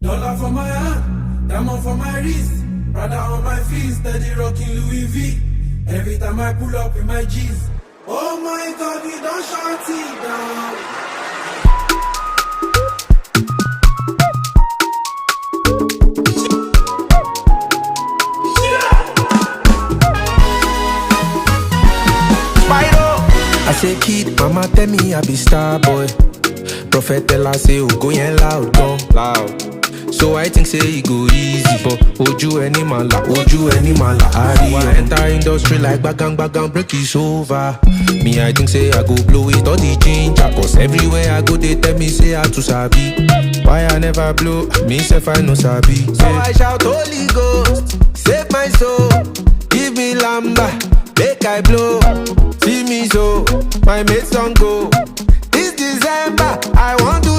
Dollar for my hand, diamond for my wrist, Prada on my feet, steady rocking Louis V. Every time I pull up with my G's. Oh my God, we don't shut it down. I say kid, mama tell me I be star boy. Prophet tell her say go yen loud, gone loud. So I think say it go easy, but oju any mala, Ari enter industry like bagang, break is over. Me I think say I go blow it all the ginger, cause everywhere I go they tell me say I too sabi. Why I never blow, me self I no sabi. So I shout Holy Ghost, save my soul, give me lamba, make I blow. See me so, my mates don't go. This December, I want to